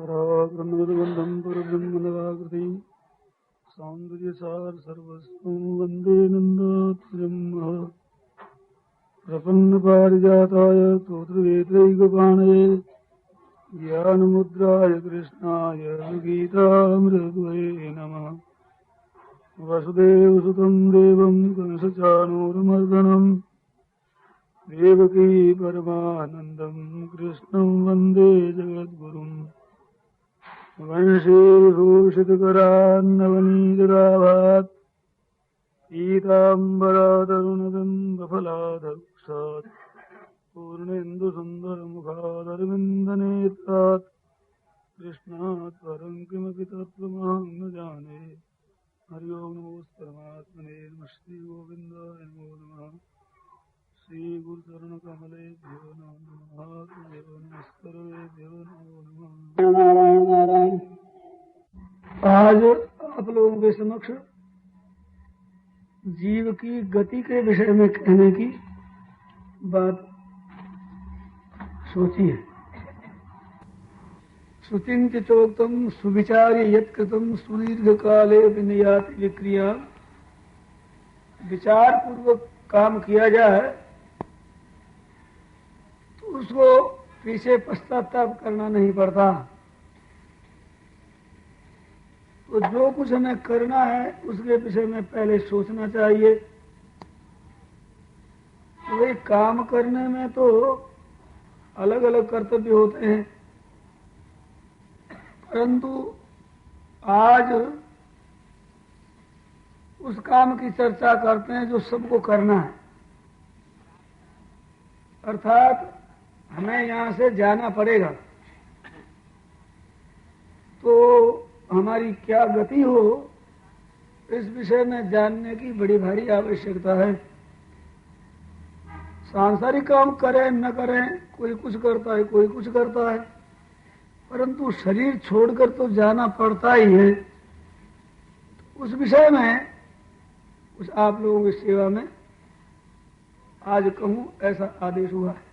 कराग्रन्नगरबन्धं परब्रह्मणवाकृति सौन्दर्यसार सर्वस्वं वन्दे नन्दात्मजं प्रपन्नपारिजाताय स्तोत्रवेत्रैकपाणये ज्ञानमुद्राय कृष्णाय गीतामृतये नमः। वसुदेवसुतं देवं कंसचाणूरमर्दनं देवकी परमानन्दं कृष्णं वन्दे जगद्गुरुम्। वंशे विभूषितकरान्नवनीतराभात् पीताम्बरातरुणदम्बफलाधक्षात् पूर्णेन्दुसुन्दरमुखादरविन्दनेत्रात् कृष्णात् परं किमपि तत्त्वमहं न जाने। हरि ओं नमो परमात्मने नमः श्रीगोविन्दाय नमो नमः। श्रीगुरुचरणकमलेभ्यो नमः। नमस्करेभ्यो नमो नमः। नारायण नारायण। आज आप लोगों के समक्ष जीव की गति के विषय में कहने की बात सोची है। सुचिंतितोक्तम सुविचार्य यत्कृतम सुदीर्घ काले विनियाति विक्रिया। विचार पूर्वक काम किया जाए तो उसको पीछे पश्चाताप करना नहीं पड़ता। तो जो कुछ हमें करना है उसके विषय में पहले सोचना चाहिए। तो भाई काम करने में तो अलग अलग कर्तव्य होते हैं, परंतु आज उस काम की चर्चा करते हैं जो सबको करना है। अर्थात हमें यहाँ से जाना पड़ेगा तो हमारी क्या गति हो, इस विषय में जानने की बड़ी भारी आवश्यकता है। सांसारिक काम करें न करें, कोई कुछ करता है कोई कुछ करता है, परंतु शरीर छोड़कर तो जाना पड़ता ही है। उस विषय में कुछ आप लोगों की सेवा में आज कहूं, ऐसा आदेश हुआ है।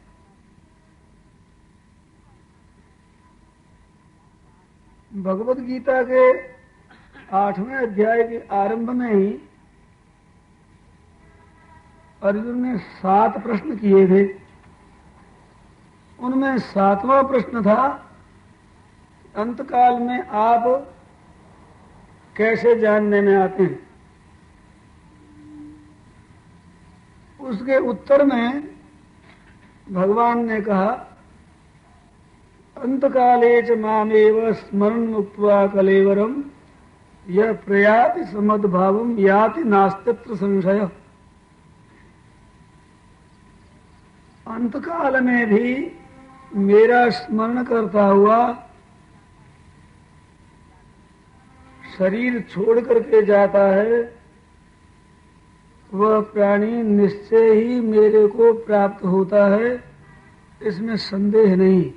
भगवत गीता के 8वें अध्याय के आरंभ में ही अर्जुन ने 7 प्रश्न किए थे। उनमें 7वां प्रश्न था, अंतकाल में आप कैसे जानने में आते हैं। उसके उत्तर में भगवान ने कहा, अंतकाले च मामेव स्मरन् मुक्त्वा कलेवरम यह प्रयाति समद्भावम याति नास्त्यत्र संशय। अंतकाल में भी मेरा स्मरण करता हुआ शरीर छोड़ करके जाता है, वह प्राणी निश्चय ही मेरे को प्राप्त होता है, इसमें संदेह नहीं।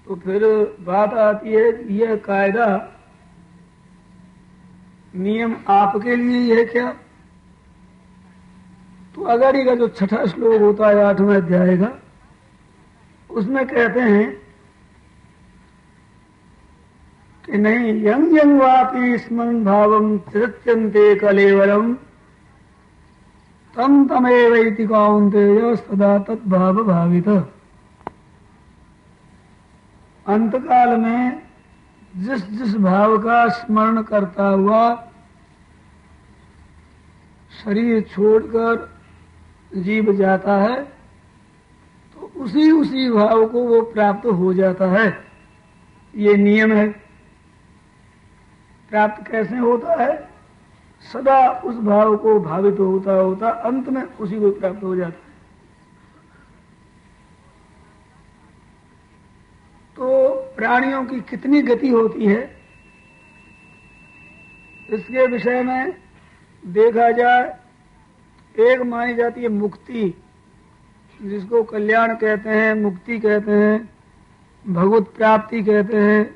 तो फिर बात आती है कि यह कायदा नियम आपके लिए ही है क्या। तो अगाड़ी का जो 6ठा श्लोक होता है 8वें अध्याय का, उसमें कहते हैं कि नहीं, यं यं वापि स्मरन् भावं त्यजत्यन्ते कलेवरम तम तमेवैति कौन्तेय सदा तद्भाव भावितः। अंतकाल में जिस जिस भाव का स्मरण करता हुआ शरीर छोड़कर जीव जाता है, तो उसी उसी भाव को वो प्राप्त हो जाता है। ये नियम है। प्राप्त कैसे होता है? सदा उस भाव को भावित होता होता अंत में उसी को प्राप्त हो जाता है। तो प्राणियों की कितनी गति होती है, इसके विषय में देखा जाए, एक मानी जाती है मुक्ति, जिसको कल्याण कहते हैं, मुक्ति कहते हैं, भगवत प्राप्ति कहते हैं,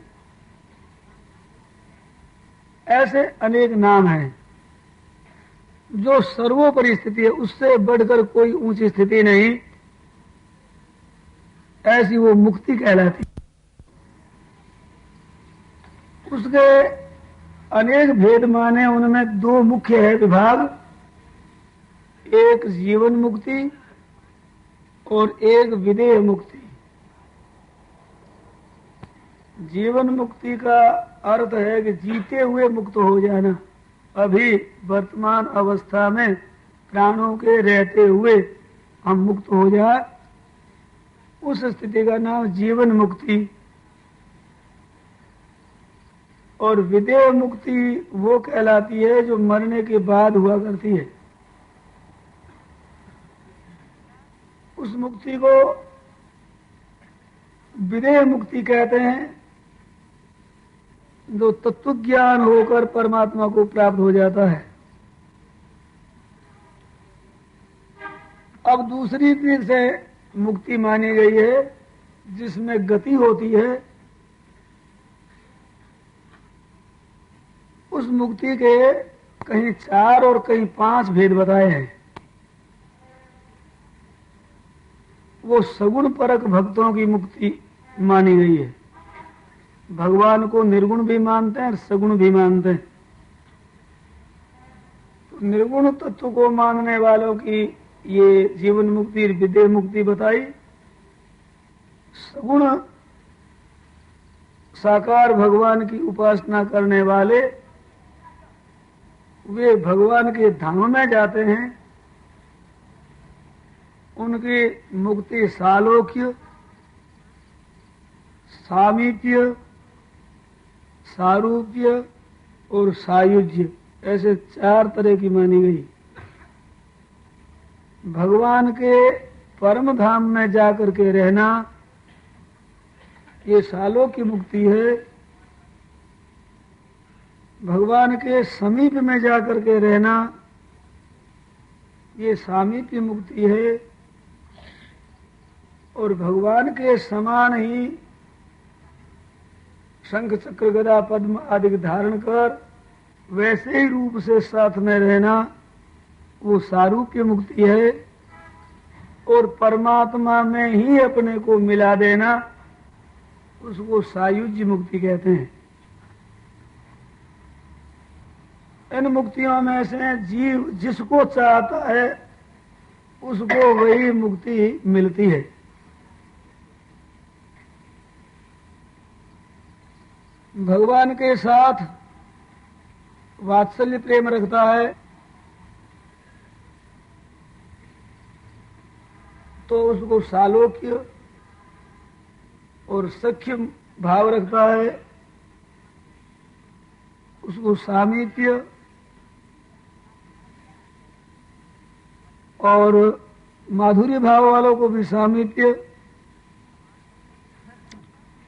ऐसे अनेक नाम हैं। जो सर्वोपरि स्थिति है, उससे बढ़कर कोई ऊंची स्थिति नहीं। ऐसी वो मुक्ति कहलाती। उसके अनेक भेद माने, उनमें दो मुख्य है विभाग, एक जीवन मुक्ति और एक विदेह मुक्ति। जीवन मुक्ति का अर्थ है कि जीते हुए मुक्त हो जाना, अभी वर्तमान अवस्था में प्राणों के रहते हुए हम मुक्त हो जाए, उस स्थिति का नाम जीवन मुक्ति। और विदेह मुक्ति वो कहलाती है जो मरने के बाद हुआ करती है। उस मुक्ति को विदेह मुक्ति कहते हैं, जो तत्व ज्ञान होकर परमात्मा को प्राप्त हो जाता है। अब दूसरी चीज से मुक्ति मानी गई है जिसमें गति होती है। उस मुक्ति के कहीं 4 और कहीं 5 भेद बताए हैं। वो सगुण परक भक्तों की मुक्ति मानी गई है। भगवान को निर्गुण भी मानते हैं और सगुण भी मानते हैं। तो निर्गुण तत्व को मानने वालों की ये जीवन मुक्ति और विदेह मुक्ति बताई। सगुण साकार भगवान की उपासना करने वाले वे भगवान के धाम में जाते हैं। उनकी मुक्ति सालोक्य, सामीप्य, सारूप्य और सायुज्य, ऐसे 4 तरह की मानी गई। भगवान के परम धाम में जाकर के रहना ये सालोक्य मुक्ति है। भगवान के समीप में जाकर के रहना ये सामीप्य मुक्ति है। और भगवान के समान ही शंख चक्र गदा पद्म आदि धारण कर वैसे ही रूप से साथ में रहना वो सारूप्य मुक्ति है। और परमात्मा में ही अपने को मिला देना उसको सायुज्य मुक्ति कहते हैं। इन मुक्तियों में से जीव जिसको चाहता है उसको वही मुक्ति मिलती है। भगवान के साथ वात्सल्य प्रेम रखता है तो उसको सालोक्य, और सख्य भाव रखता है उसको सामीप्य, और माधुर्य भाव वालों को भी सामीप्य,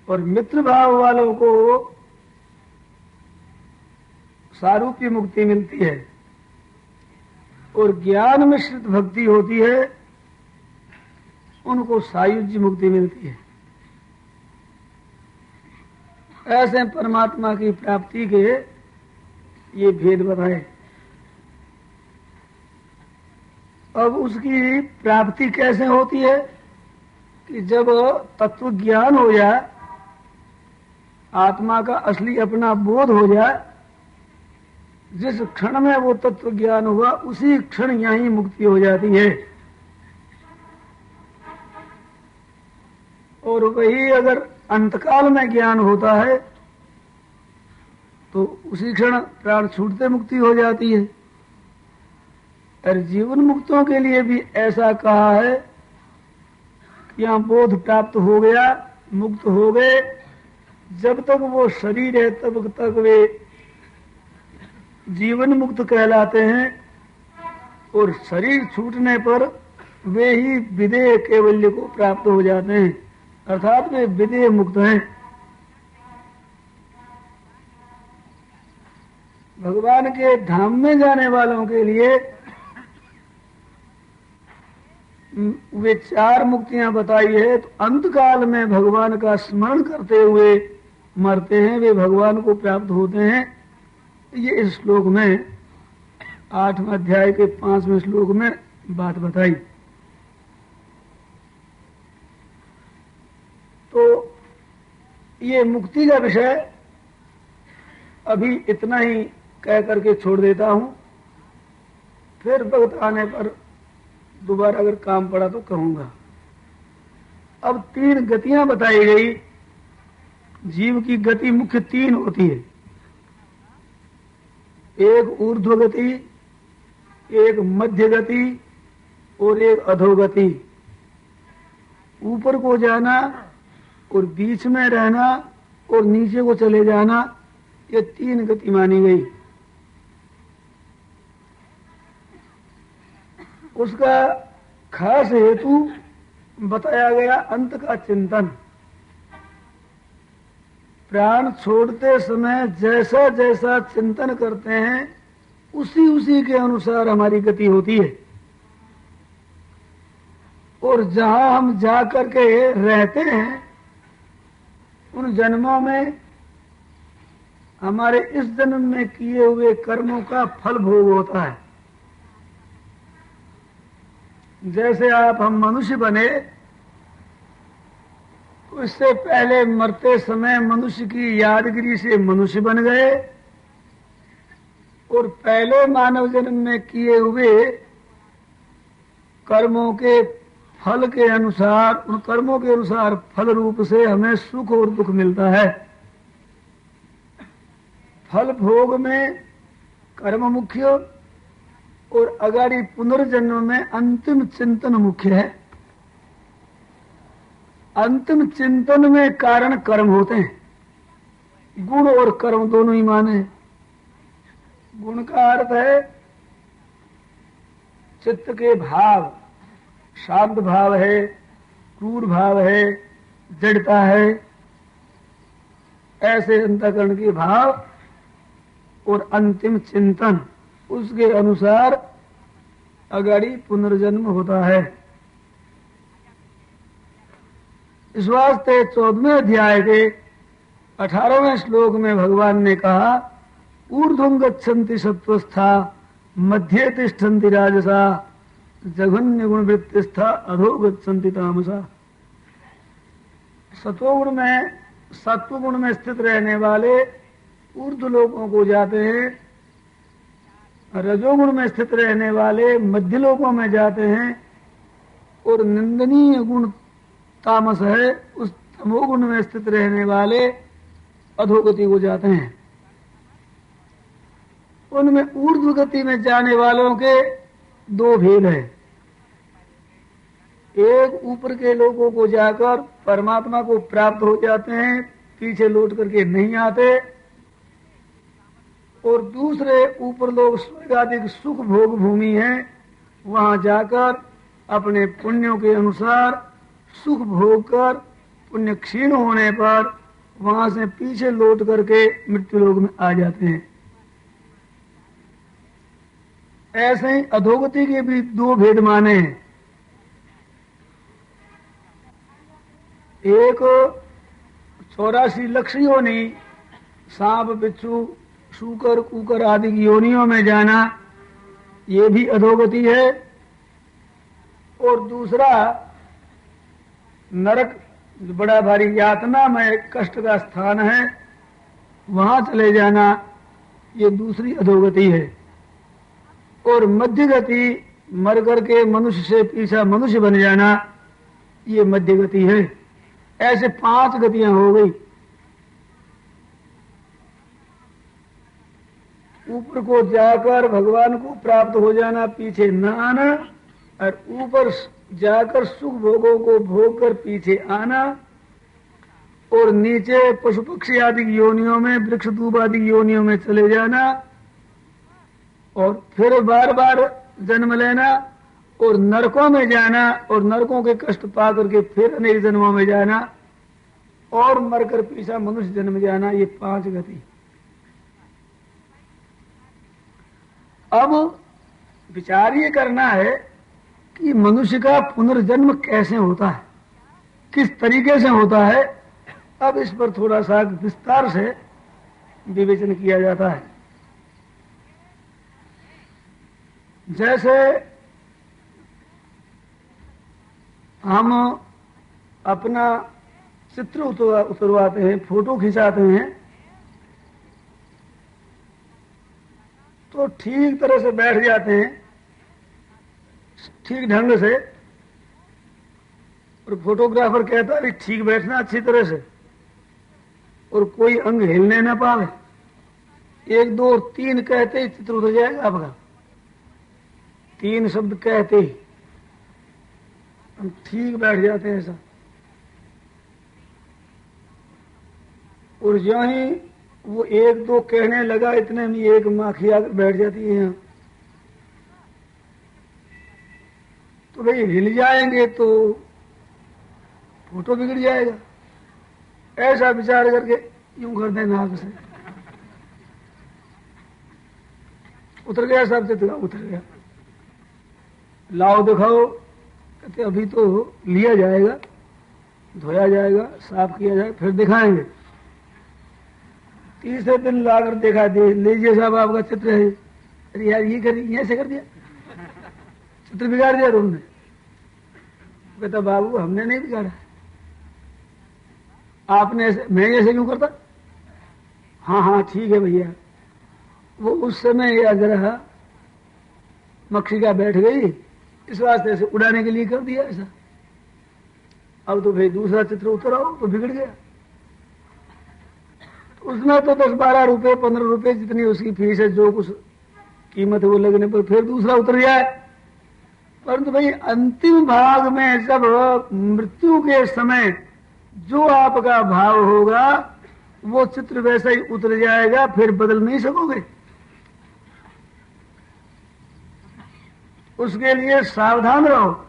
और मित्र भाव वालों को सारूप्य मुक्ति मिलती है। और ज्ञान मिश्रित भक्ति होती है उनको सायुज्य मुक्ति मिलती है। ऐसे परमात्मा की प्राप्ति के ये भेद बताए। अब उसकी प्राप्ति कैसे होती है कि जब तत्व ज्ञान हो जाए, आत्मा का असली अपना बोध हो जाए, जिस क्षण में वो तत्व ज्ञान हुआ उसी क्षण यहीं मुक्ति हो जाती है। और वही अगर अंतकाल में ज्ञान होता है तो उसी क्षण प्राण छूटते मुक्ति हो जाती है। और जीवन मुक्तों के लिए भी ऐसा कहा है कि यहाँ बोध प्राप्त हो गया, मुक्त हो गए, जब तक वो शरीर है तब तक वे जीवन मुक्त कहलाते हैं। और शरीर छूटने पर वे ही विदेह कैवल्य को प्राप्त हो जाते हैं, अर्थात वे विदेह मुक्त हैं। भगवान के धाम में जाने वालों के लिए वे 4 मुक्तियां बताई है। तो अंत काल में भगवान का स्मरण करते हुए मरते हैं, वे भगवान को प्राप्त होते हैं। ये इस श्लोक में 8वें अध्याय के 5वें श्लोक में बात बताई। ये मुक्ति का विषय अभी इतना ही कह करके छोड़ देता हूं, फिर वक्त आने पर दोबारा अगर काम पड़ा तो कहूंगा। अब 3 गतियां बताई गई। जीव की गति मुख्य 3 होती है, एक ऊर्ध्व गति, एक मध्य गति और एक अधोगति। ऊपर को जाना और बीच में रहना और नीचे को चले जाना, ये 3 गति मानी गई। उसका खास हेतु बताया गया अंत का चिंतन। प्राण छोड़ते समय जैसा जैसा चिंतन करते हैं उसी उसी के अनुसार हमारी गति होती है। और जहां हम जा करके रहते हैं उन जन्मों में हमारे इस जन्म में किए हुए कर्मों का फल भोग होता है। जैसे हम मनुष्य बने तो इससे पहले मरते समय मनुष्य की यादगिरी से मनुष्य बन गए और पहले मानव जन्म में किए हुए कर्मों के फल के अनुसार, उन कर्मों के अनुसार फल रूप से हमें सुख और दुख मिलता है। फल भोग में कर्म मुख्य और अगाड़ी पुनर्जन्म में अंतिम चिंतन मुख्य है। अंतिम चिंतन में कारण कर्म होते हैं। गुण और कर्म दोनों ही माने। गुण का अर्थ है चित्त के भाव, शांत भाव है, क्रूर भाव है, जड़ता है, ऐसे अंतःकरण के भाव और अंतिम चिंतन, उसके अनुसार अगाड़ी पुनर्जन्म होता है। इस वास्ते 14वें अध्याय के 18वें श्लोक में भगवान ने कहा, ऊर्ध्वं गच्छन्ति सत्वस्था मध्ये तिष्ठन्ति राजसा जघन्य गुण वृत्तिस्था अधो गच्छन्ति तामसा। सत्वगुण में, सत्वगुण में स्थित रहने वाले ऊर्ध्व लोकों को जाते हैं, रजोगुण में स्थित रहने वाले मध्य लोकों में जाते हैं और निंदनीय गुण तामस है, उस तमोगुण में स्थित रहने वाले अधोगति को जाते हैं। उनमें ऊर्ध्व गति में जाने वालों के 2 भेद हैं। एक ऊपर के लोगों को जाकर परमात्मा को प्राप्त हो जाते हैं, पीछे लौट करके नहीं आते, और दूसरे ऊपर लोग स्वर्ग आदि सुख भोग भूमि है, वहां जाकर अपने पुण्यों के अनुसार सुख भोग कर पुण्य क्षीण होने पर वहां से पीछे लौट करके मृत्यु लोक में आ जाते हैं। ऐसे ही अधोगति के भी 2 भेद माने हैं। एक 84 लक्ष योनि, सांप, बिच्छू, शूकर, कुकर आदि की योनियों में जाना, ये भी अधोगति है। और दूसरा नरक, बड़ा भारी यातना में कष्ट का स्थान है, वहां चले जाना, ये दूसरी अधोगति है। और मध्य गति, मर करके मनुष्य से पीछा मनुष्य बन जाना, ये मध्य गति है। ऐसे 5 गतियां हो गई। ऊपर को जाकर भगवान को प्राप्त हो जाना, पीछे न आना, और ऊपर जाकर सुख भोगों को भोग कर पीछे आना, और नीचे पशु पक्षी आदि योनियों में, वृक्ष दूब आदि योनियों में चले जाना, और फिर बार बार जन्म लेना, और नरकों में जाना, और नरकों के कष्ट पा करके फिर अनेक जन्मों में जाना, और मरकर पीछा मनुष्य जन्म जाना, ये 5 गति। अब विचार ये करना है कि मनुष्य का पुनर्जन्म कैसे होता है, किस तरीके से होता है। अब इस पर थोड़ा सा विस्तार से विवेचन किया जाता है। जैसे हम अपना चित्र उतरवाते हैं, फोटो खिंचाते हैं, तो ठीक तरह से बैठ जाते हैं, ठीक ढंग से। और फोटोग्राफर कहता है ठीक बैठना अच्छी तरह से, और कोई अंग हिलने ना पावे। 1 2 और 3 कहते ही चित्र उतर जाएगा आपका। 3 शब्द कहते ही हम ठीक बैठ जाते हैं ऐसा। और जो ही वो 1 2 कहने लगा, इतने में एक माखी आकर बैठ जाती है यहाँ। तो भाई हिल जाएंगे तो फोटो बिगड़ जाएगा। ऐसा विचार करके यूं कर देना, नाक से उतर गया, सब चित्र उतर गया। लाओ दिखाओ, कहते अभी तो लिया जाएगा, धोया जाएगा, साफ किया जाएगा, फिर दिखाएंगे। तीसरे दिन लाकर देखा, दे लीजिए साहब आपका चित्र है। अरे यार ये करी, ऐसे कर दिया, चित्र बिगाड़ दिया तुमने। कहता बाबू हमने नहीं बिगाड़ा, आपने ऐसे, मैं ऐसे क्यों करता। हाँ हाँ ठीक है भैया। वो उस समय अगर मक्षिका बैठ गई, इस वास्ते से उड़ाने के लिए कर दिया ऐसा। अब तो भाई दूसरा चित्र उतराओ तो बिगड़ गया। उसमें तो 10 12 रुपए 15 रुपए जितनी उसकी फीस है, जो कुछ कीमत है वो लगने पर फिर दूसरा उतर जाए। परंतु भाई अंतिम भाग में जब मृत्यु के समय जो आपका भाव होगा वो चित्र वैसा ही उतर जाएगा, फिर बदल नहीं सकोगे। उसके लिए सावधान रहो।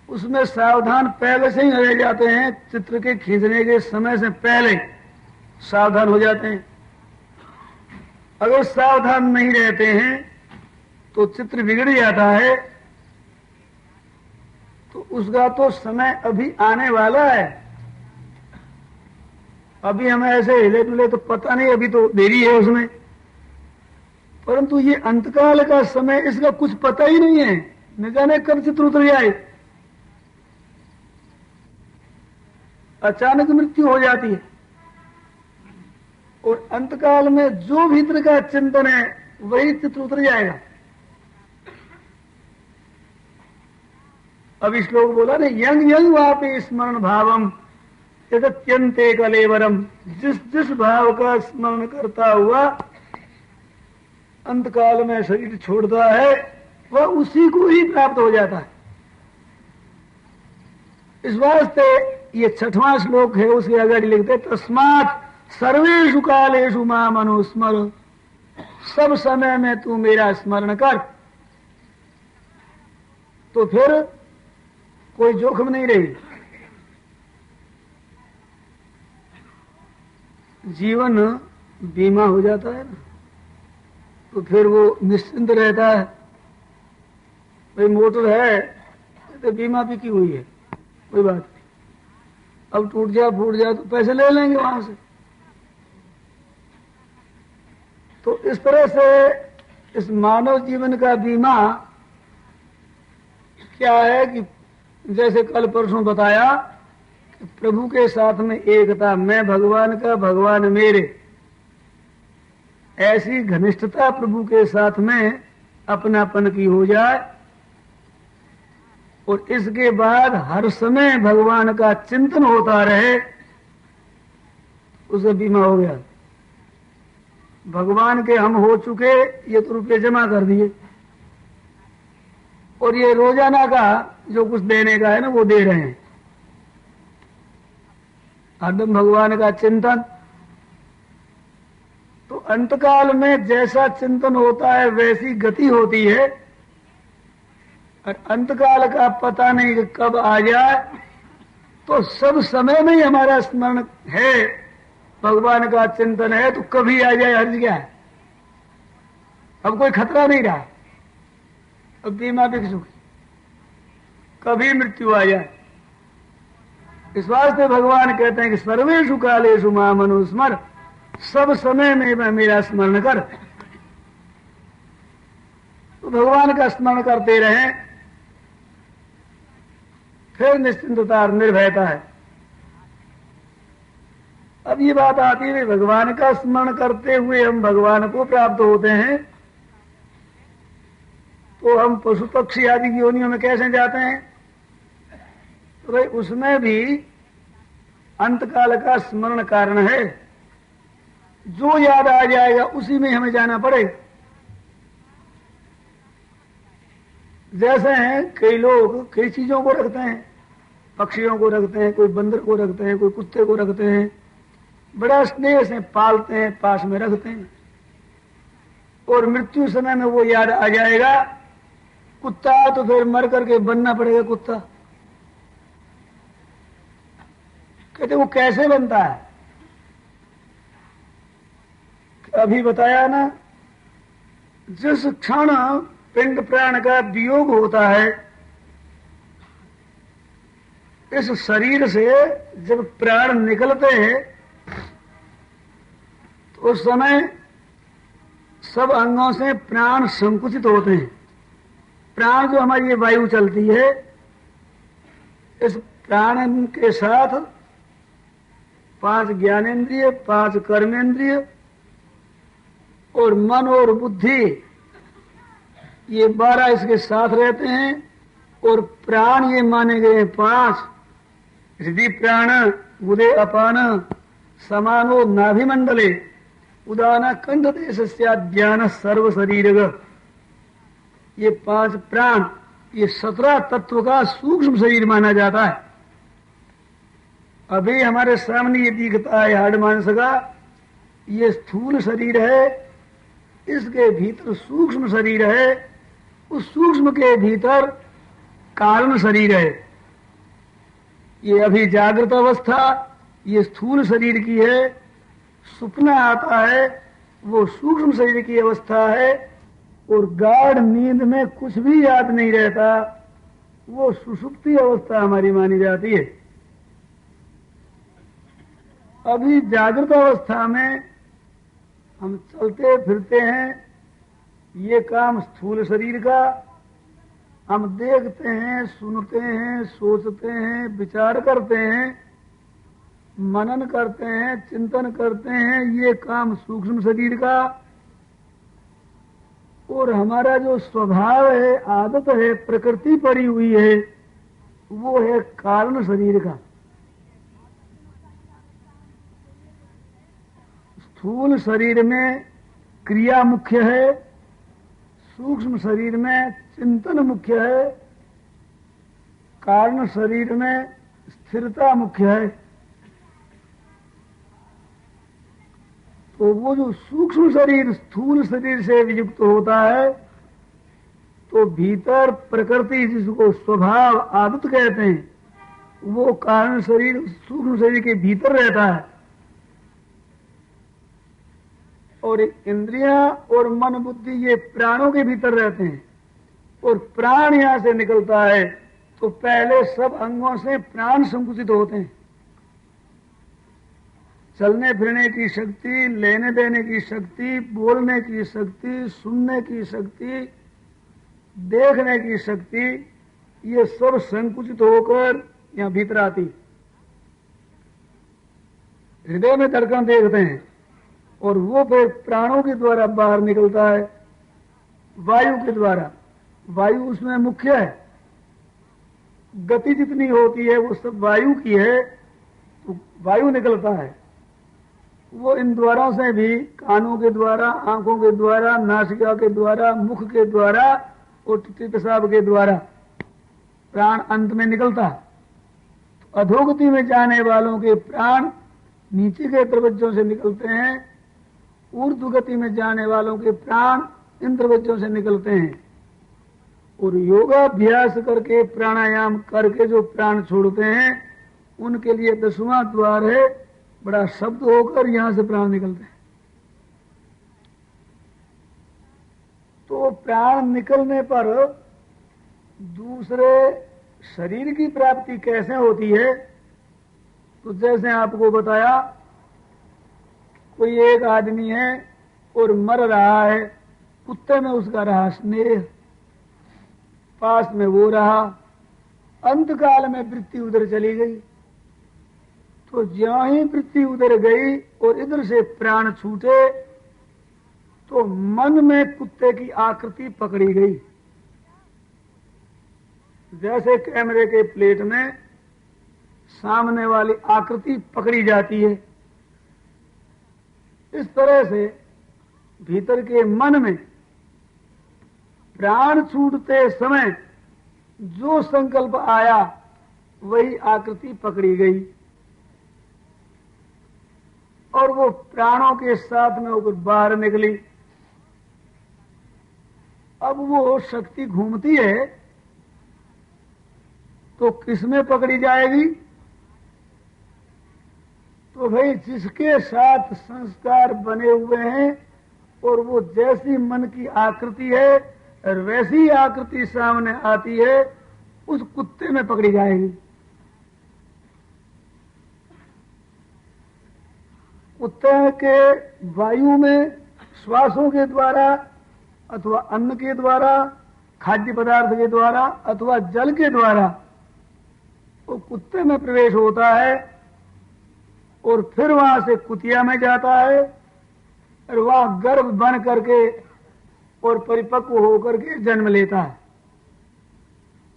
उसमें सावधान पहले से ही रह जाते हैं, चित्र के खींचने के समय से पहले सावधान हो जाते हैं। अगर सावधान नहीं रहते हैं तो चित्र बिगड़ जाता है। तो उसका तो समय अभी आने वाला है। अभी हमें ऐसे हिले डुले तो पता नहीं, अभी तो देरी है उसमें। परंतु ये अंतकाल का समय, इसका कुछ पता ही नहीं है, न जाने कब चित्र उतर जाए। अचानक मृत्यु हो जाती है। और अंतकाल में जो भीतर का चिंतन है वही चित्र उतर जाएगा। अभी श्लोक बोला ना, यंग यंग वापि स्मरण भावम यदत्यंते कलेवरम। जिस जिस भाव का स्मरण करता हुआ अंतकाल में शरीर छोड़ता है वह उसी को ही प्राप्त हो जाता है। इस वास्ते ये 6वां श्लोक है, उसके आगे लिखते तस्मात् सर्वेषु कालेषु माम अनुस्मर। सब समय में तू मेरा स्मरण कर। तो फिर कोई जोखिम नहीं रही। जीवन बीमा हो जाता है ना, तो फिर वो निश्चिंत रहता है। भाई मोटर है तो बीमा भी की हुई है, कोई बात नहीं। अब टूट जाए फूट जाए तो पैसे ले लेंगे वहां से। तो इस तरह से इस मानव जीवन का बीमा क्या है कि जैसे कल परसों बताया कि प्रभु के साथ में एकता, मैं भगवान का भगवान मेरे, ऐसी घनिष्ठता प्रभु के साथ में अपनापन की हो जाए। और इसके बाद हर समय भगवान का चिंतन होता रहे, उसे बीमा हो गया। भगवान के हम हो चुके, ये तो रुपये जमा कर दिए, और ये रोजाना का जो कुछ देने का है ना वो दे रहे हैं। हरदम भगवान का चिंतन। तो अंतकाल में जैसा चिंतन होता है वैसी गति होती है। और अंतकाल का पता नहीं कि कब आ जाए, तो सब समय में ही हमारा स्मरण है, भगवान का चिंतन है, तो कभी आ जाए हर्ज गया है। अब कोई खतरा नहीं रहा, अब बीमा बिक चुकी, कभी मृत्यु आ जाए। इस वास्ते भगवान कहते हैं कि सर्वेषु कालेषु माम अनुस्मर। सब समय में मेरा स्मरण कर। तो भगवान का स्मरण करते रहें। फिर निश्चिंतता निर्भयता है। अब ये बात आती है, भगवान का स्मरण करते हुए हम भगवान को प्राप्त होते हैं, तो हम पशु पक्षी आदि की योनियों में कैसे जाते हैं? तो भाई उसमें भी अंतकाल का स्मरण कारण है। जो याद आ जाएगा उसी में हमें जाना पड़ेगा। जैसे हैं कई लोग कई चीजों को रखते हैं, पक्षियों को रखते हैं, कोई बंदर को रखते हैं, कोई कुत्ते को रखते हैं, बड़ा स्नेह से पालते हैं, पास में रखते हैं, और मृत्यु समय में वो याद आ जाएगा कुत्ता, तो फिर मर करके बनना पड़ेगा कुत्ता। कहते वो कैसे बनता है? अभी बताया ना, जिस क्षण पिंड प्राण का वियोग होता है, इस शरीर से जब प्राण निकलते हैं तो उस समय सब अंगों से प्राण संकुचित होते हैं। प्राण जो हमारी ये वायु चलती है, इस प्राण के साथ 5 ज्ञानेन्द्रिय, 5 कर्मेंद्रिय और मन और बुद्धि, ये 12 इसके साथ रहते हैं। और प्राण ये माने गए 5, हृदय प्राण, उदय अपान, समानो नाभिमंडले, उदान कंठ देशस्याध्यान सर्व शरीरग। ये 5 प्राण, ये 17 तत्व का सूक्ष्म शरीर माना जाता है। अभी हमारे सामने ये दिखता है हाड़ मांस का, ये स्थूल शरीर है, इसके भीतर सूक्ष्म शरीर है, उस सूक्ष्म के भीतर कारण शरीर है। ये अभी जागृत अवस्था ये स्थूल शरीर की है, सुपना आता है वो सूक्ष्म शरीर की अवस्था है, और गाढ़ नींद में कुछ भी याद नहीं रहता, वो सुषुप्ति अवस्था हमारी मानी जाती है। अभी जागृत अवस्था में हम चलते फिरते हैं, ये काम स्थूल शरीर का। हम देखते हैं, सुनते हैं, सोचते हैं, विचार करते हैं, मनन करते हैं, चिंतन करते हैं, ये काम सूक्ष्म शरीर का। और हमारा जो स्वभाव है, आदत है, प्रकृति पड़ी हुई है, वो है कारण शरीर का। स्थूल शरीर में क्रिया मुख्य है, सूक्ष्म शरीर में चिंतन मुख्य है, कारण शरीर में स्थिरता मुख्य है। तो वो जो सूक्ष्म शरीर स्थूल शरीर से वियुक्त होता है, तो भीतर प्रकृति, जिसको स्वभाव आदत कहते हैं, वो कारण शरीर सूक्ष्म शरीर के भीतर रहता है। और इंद्रियां और मन बुद्धि ये प्राणों के भीतर रहते हैं। और प्राण यहां से निकलता है तो पहले सब अंगों से प्राण संकुचित होते हैं। चलने फिरने की शक्ति, लेने देने की शक्ति, बोलने की शक्ति, सुनने की शक्ति, देखने की शक्ति, ये सब संकुचित होकर यहां भीतर आती। हृदय में धड़कन देखते हैं और वो फिर प्राणों के द्वारा बाहर निकलता है, वायु के द्वारा। वायु उसमें मुख्य है, गति जितनी होती है वो सब वायु की है, तो वायु निकलता है। वो इन द्वारों से भी, कानों के द्वारा, आंखों के द्वारा, नासिका के द्वारा, मुख के द्वारा और टट्टी पेशाब के द्वारा प्राण अंत में निकलता है। तो अधोगति में जाने वालों के प्राण नीचे के दरवाजों से निकलते हैं, ऊर्ध्व गति में जाने वालों के प्राण इन दरवाजों से निकलते हैं। और योगाभ्यास करके, प्राणायाम करके जो प्राण छोड़ते हैं, उनके लिए 10वां द्वार है, बड़ा शब्द होकर यहां से प्राण निकलते हैं। तो प्राण निकलने पर दूसरे शरीर की प्राप्ति कैसे होती है? तो जैसे आपको बताया, कोई एक आदमी है और मर रहा है, कुत्ते में उसका रहा स्नेह, पास में वो रहा, अंत काल में वृत्ति उधर चली गई। तो ज्यों ही वृत्ति उधर गई और इधर से प्राण छूटे तो मन में कुत्ते की आकृति पकड़ी गई। जैसे कैमरे के प्लेट में सामने वाली आकृति पकड़ी जाती है, इस तरह से भीतर के मन में प्राण छूटते समय जो संकल्प आया वही आकृति पकड़ी गई और वो प्राणों के साथ में होकर बाहर निकली। अब वो शक्ति घूमती है तो किसमें पकड़ी जाएगी? तो भाई जिसके साथ संस्कार बने हुए हैं और वो जैसी मन की आकृति है और वैसी आकृति सामने आती है, उस कुत्ते में पकड़ी जाएगी। कुत्ते के वायु में श्वासों के द्वारा अथवा अन्न के द्वारा, खाद्य पदार्थ के द्वारा अथवा जल के द्वारा वो कुत्ते में प्रवेश होता है और फिर वहां से कुतिया में जाता है और वहां गर्भ बन करके और परिपक्व होकर के जन्म लेता है।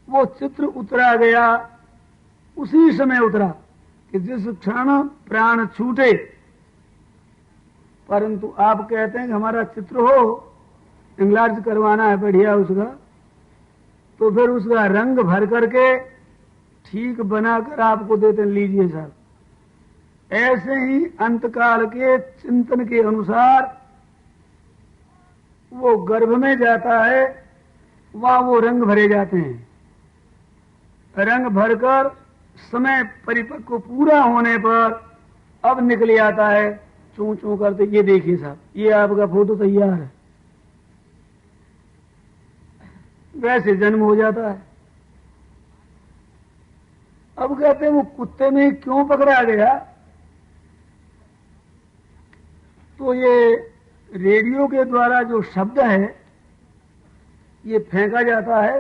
वो चित्र उतरा गया उसी समय उतरा कि जिस क्षण प्राण छूटे। परंतु आप कहते हैं कि हमारा चित्र हो, इंग्लार्ज करवाना है बढ़िया उसका, तो फिर उसका रंग भर करके ठीक बनाकर आपको देते हैं, लीजिए साहब। ऐसे ही अंतकाल के चिंतन के अनुसार वो गर्भ में जाता है, वहां वो रंग भरे जाते हैं। रंग भरकर समय परिपक्व पूरा होने पर अब निकल आता है चूं चूं करते। ये देखिए साहब, ये आपका फोटो तैयार है। वैसे जन्म हो जाता है। अब कहते हैं वो कुत्ते में क्यों पकड़ा गया? तो ये रेडियो के द्वारा जो शब्द है ये फेंका जाता है,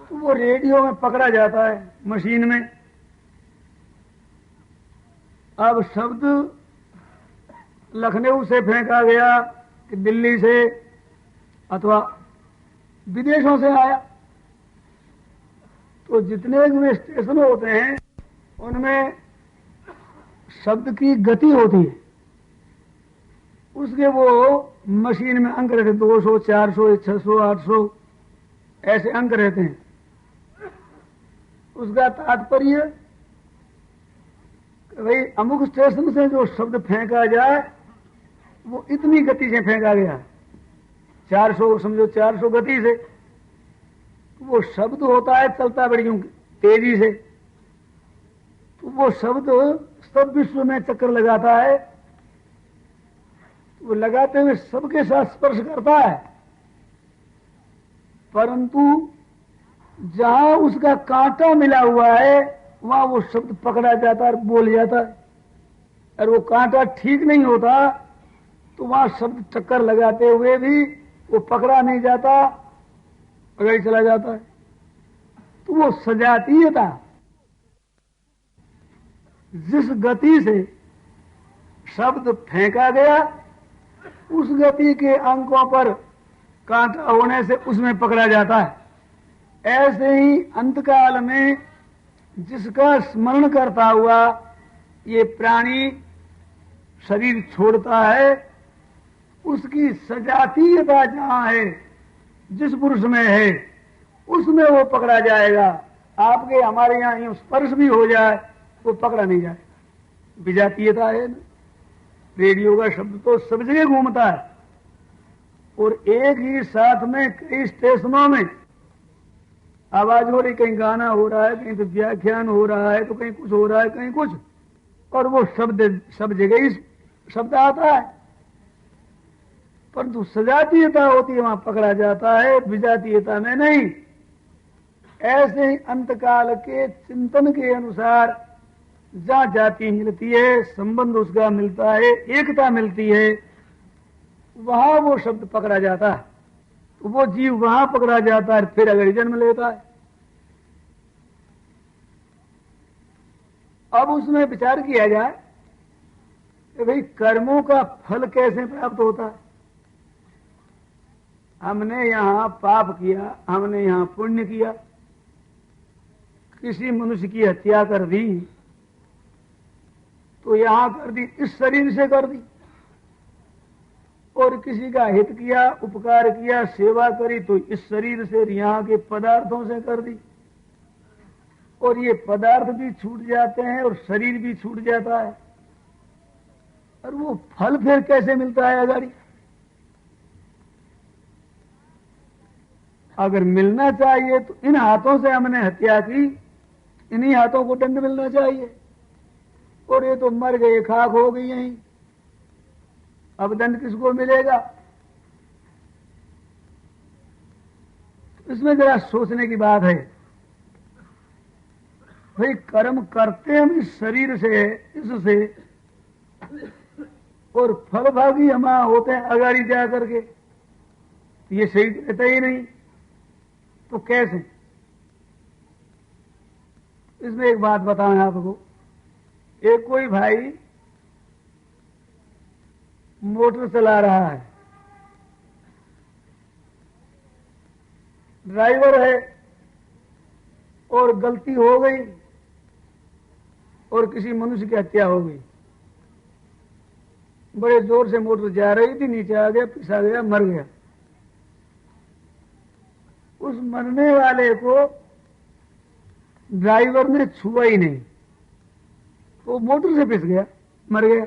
तो वो रेडियो में पकड़ा जाता है मशीन में। अब शब्द लखनऊ से फेंका गया कि दिल्ली से अथवा विदेशों से आया, तो जितने भी स्टेशन होते हैं उनमें शब्द की गति होती है। उसके वो मशीन में अंक रहते, 200, 400, 600, 800 ऐसे अंक रहते हैं। उसका तात्पर्य भाई अमुक स्टेशन से जो शब्द फेंका जाए वो इतनी गति से फेंका गया, 400 समझो, 400 गति से। वो शब्द होता है चलता बड़ी तेजी से, तो वो शब्द सब विश्व में चक्कर लगाता है। वो लगाते हुए सबके साथ स्पर्श करता है, परंतु जहां उसका कांटा मिला हुआ है वहां वो शब्द पकड़ा जाता है और बोल जाता है। और वो कांटा ठीक नहीं होता तो वहां शब्द चक्कर लगाते हुए भी वो पकड़ा नहीं जाता, पकड़ चला जाता है। तो वो सजातीयता, जिस गति से शब्द फेंका गया उस गति के अंकों पर कांटा होने से उसमें पकड़ा जाता है। ऐसे ही अंतकाल में जिसका स्मरण करता हुआ ये प्राणी शरीर छोड़ता है, उसकी सजातीयता जहां है, जिस पुरुष में है, उसमें वो पकड़ा जाएगा। आपके हमारे यहाँ यूं स्पर्श भी हो जाए वो पकड़ा नहीं जाएगा, विजातीयता है ना। रेडियो का शब्द तो सब जगह घूमता है और एक ही साथ में कई स्टेशनों में आवाज हो रही, कहीं गाना हो रहा है, कहीं तो व्याख्यान हो रहा है, तो कहीं कुछ हो रहा है, कहीं कुछ, और वो शब्द सब जगह ही शब्द आता है, परंतु सजातीयता होती है, वहां पकड़ा जाता है, विजातीयता में नहीं। ऐसे ही अंतकाल के चिंतन के अनुसार जहां जाति मिलती है, संबंध उसका मिलता है, एकता मिलती है, वहां वो शब्द पकड़ा जाता है। तो वो जीव वहां पकड़ा जाता है, फिर अगर जन्म लेता है। अब उसमें विचार किया जाए कि भाई कर्मों का फल कैसे प्राप्त होता है। हमने यहां पाप किया, हमने यहां पुण्य किया, किसी मनुष्य की हत्या कर दी तो यहां कर दी, इस शरीर से कर दी, और किसी का हित किया, उपकार किया, सेवा करी तो इस शरीर से, यहाँ के पदार्थों से कर दी, और ये पदार्थ भी छूट जाते हैं और शरीर भी छूट जाता है। और वो फल फिर कैसे मिलता है अगाड़ी? अगर मिलना चाहिए तो इन हाथों से हमने हत्या की, इन्हीं हाथों को दंड मिलना चाहिए, और ये तो मर गए, खाक हो गई यहीं, अब दंड किसको मिलेगा? इसमें जरा सोचने की बात है। भाई कर्म करते हम इस शरीर से, इससे, और फल भागी हम होते हैं अगाड़ी जा करके, ये सही रहता ही नहीं, तो कैसे? इसमें एक बात बताएं आपको। एक कोई भाई मोटर चला रहा है, ड्राइवर है, और गलती हो गई और किसी मनुष्य की हत्या हो गई। बड़े जोर से मोटर जा रही थी, नीचे आ गया, पिसा गया, मर गया। उस मरने वाले को ड्राइवर ने छुआ ही नहीं, वो मोटर से पिस गया, मर गया।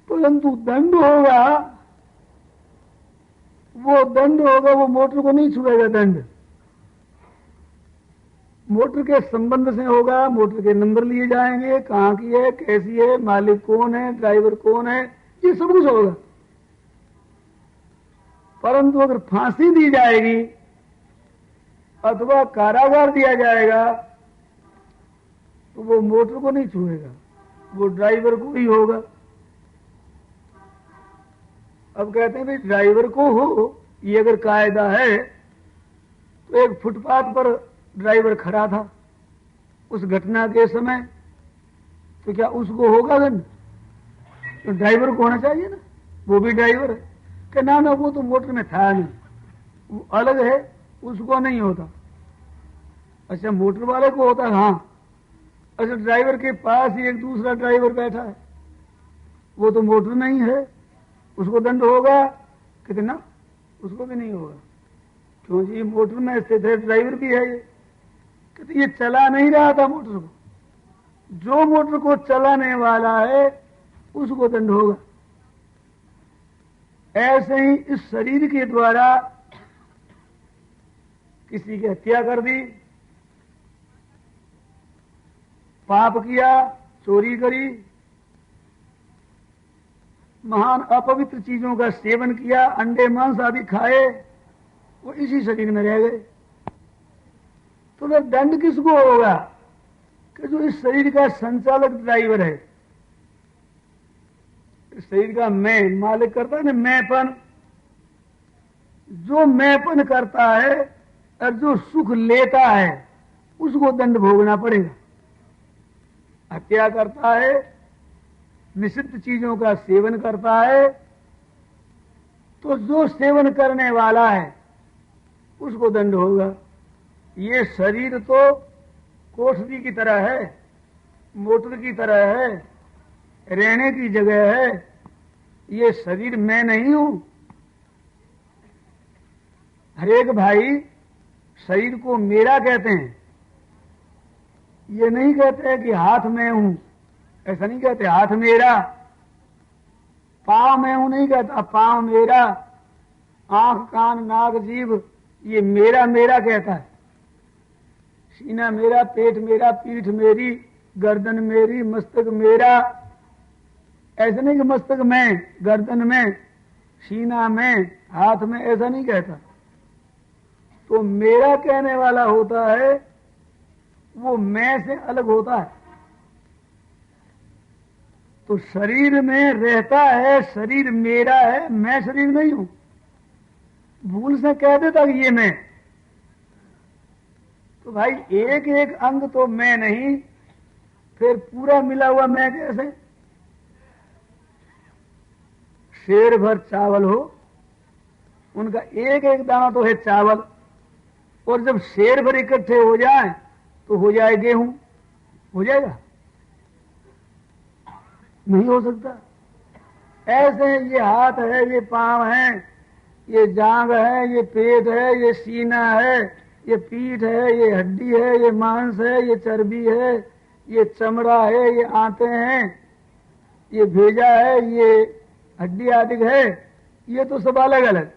परंतु दंड होगा, वो दंड होगा, वो मोटर को नहीं छुएगा। दंड मोटर के संबंध से होगा, मोटर के नंबर लिए जाएंगे, कहाँ की है, कैसी है, मालिक कौन है, ड्राइवर कौन है, ये सब कुछ होगा। परंतु अगर फांसी दी जाएगी अथवा कारागार दिया जाएगा तो वो मोटर को नहीं छुएगा, वो ड्राइवर को ही होगा। अब कहते हैं भाई ड्राइवर को हो, ये अगर कायदा है तो एक फुटपाथ पर ड्राइवर खड़ा था उस घटना के समय, तो क्या उसको होगा दंड? तो ड्राइवर को होना चाहिए ना, वो भी ड्राइवर है। कि ना ना वो तो मोटर में था नहीं, वो अलग है, उसको नहीं होता। अच्छा मोटर वाले को होता है, हाँ। अच्छा ड्राइवर के पास ही एक दूसरा ड्राइवर बैठा है, वो तो मोटर नहीं है, उसको दंड होगा कितना? उसको भी नहीं होगा। क्यों जी? मोटर में स्थित है, ड्राइवर भी है ये। कहते ये चला नहीं रहा था मोटर को, जो मोटर को चलाने वाला है उसको दंड होगा। ऐसे ही इस शरीर के द्वारा किसी की हत्या कर दी, पाप किया, चोरी करी, महान अपवित्र चीजों का सेवन किया, अंडे मांस आदि खाए, वो इसी शरीर में रह गए। तो वह दंड किसको होगा? कि जो इस शरीर का संचालक ड्राइवर है, इस शरीर का मैं मालिक करता है ना, मैंपन, जो मैंपन करता है और जो सुख लेता है उसको दंड भोगना पड़ेगा। हत्या करता है, निषिद्ध चीजों का सेवन करता है, तो जो सेवन करने वाला है उसको दंड होगा। ये शरीर तो कोठरी की तरह है, मोटर की तरह है, रहने की जगह है। ये शरीर मैं नहीं हूं। हरेक भाई शरीर को मेरा कहते हैं, ये नहीं कहते हैं कि हाथ में हूं, ऐसा नहीं कहते हाथ मेरा। पांव में हूं नहीं कहता, पांव मेरा। आंख कान नाक जीभ ये मेरा मेरा कहता है। सीना मेरा, पेट मेरा, पीठ मेरी, गर्दन मेरी, मस्तक मेरा। ऐसा नहीं कि मस्तक में, गर्दन में, सीना में, हाथ में, ऐसा नहीं कहता। तो मेरा कहने वाला होता है वो मैं से अलग होता है। तो शरीर में रहता है, शरीर मेरा है, मैं शरीर नहीं हूं। भूल से कह देता कि ये मैं, तो भाई एक एक अंग तो मैं नहीं, फिर पूरा मिला हुआ मैं कैसे? शेर भर चावल हो, उनका एक एक दाना तो है चावल, और जब शेर भर इकट्ठे हो जाए तो हो जाए गेहूं। हो जाएगा? नहीं हो सकता। ऐसे ये हाथ है, ये पांव है, ये जांग है, ये पेट है, ये सीना है, ये पीठ है, ये हड्डी है, ये मांस है, ये चर्बी है, ये चमड़ा है, ये आंतें हैं, ये भेजा है, ये हड्डी आदि है, ये तो सब अलग अलग,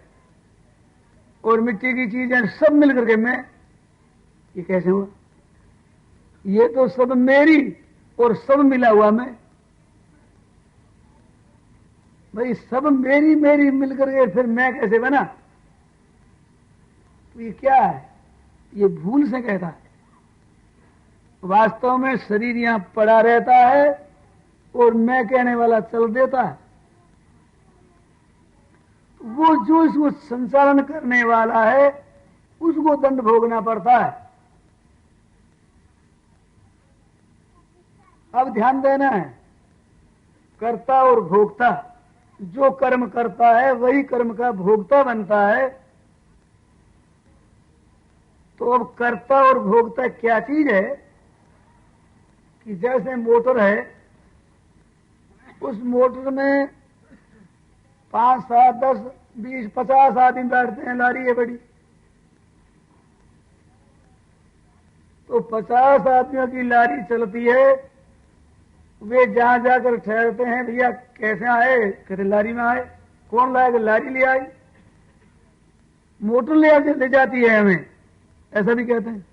और मिट्टी की चीजें सब मिलकर के मैं। ये कैसे हुआ? ये तो सब मेरी और सब मिला हुआ मैं। भाई सब मेरी मेरी मिलकर के फिर मैं कैसे बना? तो ये क्या है? ये भूल से कहता है। वास्तव में शरीर यहां पड़ा रहता है और मैं कहने वाला चल देता है। वो जो इसको संचालन करने वाला है उसको दंड भोगना पड़ता है। अब ध्यान देना है, कर्ता और भोक्ता, जो कर्म करता है वही कर्म का भोक्ता बनता है। तो अब कर्ता और भोक्ता क्या चीज है? कि जैसे मोटर है, उस मोटर में 5, 7, 10, 20, 50 आदमी बैठते हैं। लारी है बड़ी, तो 50 आदमियों की लारी चलती है। वे जहां जाकर ठहरते हैं, भैया कैसे आए? कहते लारी में आए। कौन लाएगा? लारी ले आई। मोटर ले जाती है हमें, ऐसा भी कहते हैं।